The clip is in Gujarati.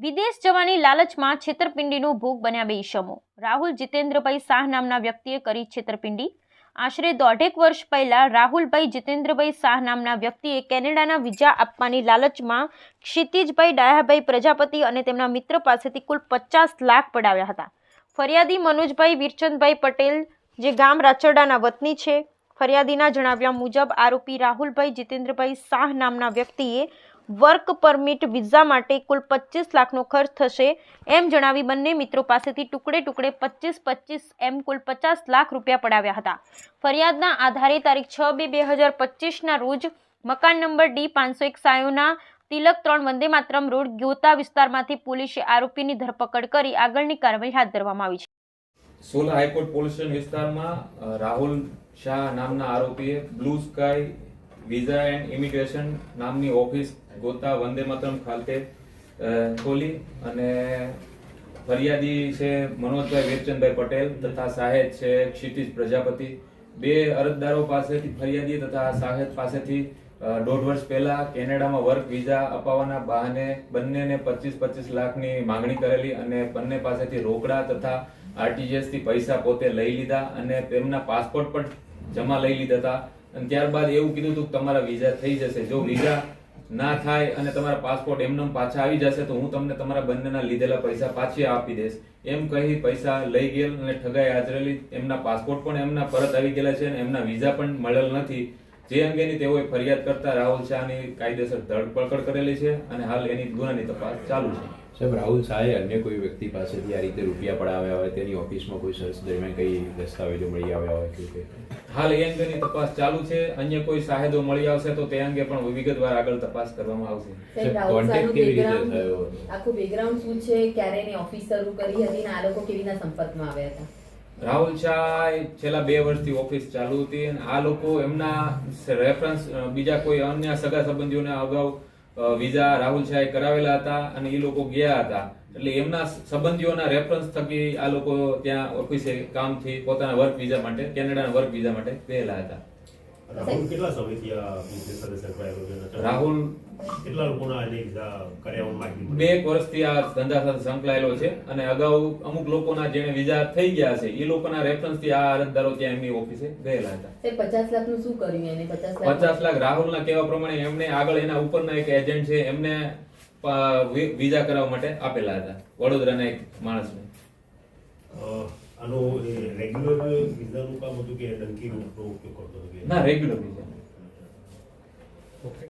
વિદેશ જવાની લાલચમાં છેતરપિંડીનો ભોગ બન્યા બે ઈસમો। રાહુલ જીતેન્દ્રભાઈ શાહ નામના વ્યક્તિએ કરી છેતરપિંડી। આશરે દોઢેક વર્ષ પહેલા રાહુલભાઈ જીતેન્દ્રભાઈ શાહ નામના વ્યક્તિએ કેનેડાના વિઝા આપવાની લાલચમાં ક્ષિતિજભાઈ ડાયાભાઈ પ્રજાપતિ અને તેમના મિત્ર પાસેથી કુલ 50 લાખ પડાવ્યા હતા। ફરિયાદી મનોજભાઈ વીરચંદભાઈ પટેલ, જે ગામ રાચરડાના વતની છે। ફરિયાદીના જણાવ્યા મુજબ આરોપી રાહુલભાઈ જીતેન્દ્રભાઈ શાહ નામના વ્યક્તિએ વર્ક પરમિટ વિઝા માટે કુલ 25 લાખનો ખર્ચ થશે એમ જણાવી બંને મિત્રો પાસેથી ટુકડે ટુકડે 25 એમ કુલ 50 લાખ રૂપિયા પડાવ્યા હતા। ફરિયાદના આધારે તારીખ 6/2/2025ના રોજ મકાન નંબર D501 સાયોના તિલક 3 વંદે માતરમ રોડ ગોતા વિસ્તારમાંથી પોલીસે આરોપીની ધરપકડ કરી આગળની કાર્યવાહી હાથ ધરવામાં આવી છે। સોલા હાઈકોર્ટ પોલીસ સ્ટેશન વિસ્તારમાં રાહુલ શાહ નામના આરોપીએ blue sky visa and immigration નામની ઓફિસ ગોતા વંદે માતરમ ખાતે ખોલી અને ફરિયાદી છે મનોજભાઈ વીરચંદભાઈ પટેલ તથા સાહેદ છે ક્ષિતિજ પ્રજાપતિ, બે અરજદારો પાસેથી ફરિયાદી તથા સાહેદ પાસેથી 1.5 વર્ષ પહેલા કેનેડામાં વર્ક વિઝા અપાવવાના બહાને બંનેને 25 લાખની માંગણી કરેલી અને બંને પાસેથી રોકડા તથા આરટીજીએસ થી પૈસા પોતે લઈ લીધા અને તેમના પાસપોર્ટ પણ જમા લઈ લીધા હતા અને ત્યારબાદ એવું કીધું હતું કે તમારા વિઝા થઈ જશે, જો વિઝા ના થાય અને તમારા પાસપોર્ટ એમને પાછા આવી જશે તો હું તમને તમારા બંનેના લીધેલા પૈસા પાછી આપી દઈશ એમ કહી પૈસા લઈ ગયેલ અને ઠગાઈ આચરેલી। એમના પાસપોર્ટ પણ એમના પરત આવી ગયેલા છે અને એમના વિઝા પણ મળેલ નથી, જે અંગેની તેઓએ ફરિયાદ કરતા રાહુલ શાહની કાયદેસર ધરપકડ કરેલી છે અને હાલ એની ગુનાની તપાસ ચાલુ છે। સાહેબ, રાહુલ શાહે અન્ય કોઈ વ્યક્તિ પાસેથી આ રીતે રૂપિયા પડાવ્યા હોય, તેની ઓફિસમાં કોઈ સર્ચ દરમિયાન કઈ દસ્તાવેજો મળી આવ્યા હોય કે હાલ એ અંગેની તપાસ ચાલુ છે। અન્ય કોઈ સાહેદો મળી આવશે તો તે અંગે પણ વિગતવાર આગળ તપાસ કરવામાં આવશે। કોન્ટેક્ટ કેવી રીતે થયો? આખું બેકગ્રાઉન્ડ શું છે, ક્યારે એની ઓફિસ શરૂ કરી હતી અને આ લોકો કેવીના સંપર્કમાં આવ્યા હતા? રાહુલ શાહ છેલ્લા 2 વર્ષથી ઓફિસ ચાલુ હતી અને આ લોકો એમના રેફરન્સ બીજા કોઈ અન્ય સગા સંબંધીઓને અગાઉ વિઝા રાહુલ શાહે કરાવેલા હતા અને એ લોકો ગયા હતા, એટલે એમના સંબંધીઓના રેફરન્સ થકી આ લોકો ત્યાં ઓફિસે કામથી પોતાના વર્ક વિઝા માટે કેનેડાના વર્ક વિઝા માટે ગયેલા હતા। રાહુલ કેટલા સમયથી આ બિઝનેસ સાથે સંકળાયેલો છે? રાહુલ કેટલા લોકોના એને વિઝા કરાવવા માંગી? 2 વર્ષથી આ ધંધા સાથે સંકળાયેલો છે અને અગાઉ અમુક લોકોના જેને વિઝા થઈ ગયા છે એ લોકોના રેફરન્સથી આ અરજદારો ત્યાં એમની ઓફિસે ગયેલા હતા। તે 50 લાખનું શું કર્યું એને? 50 લાખ રાહુલના કહેવા પ્રમાણે એમને આગળ એના ઉપરના એક એજન્ટ છે એમને વિઝા કરાવવા માટે આપેલા હતા, વડોદરાના એક માણસને। આનો રેગ્યુલર વિઝાનું કામ હતું કે ડંકી રૂટનો ઉપયોગ કરતો હતો? ના, રેગ્યુલર વિઝા।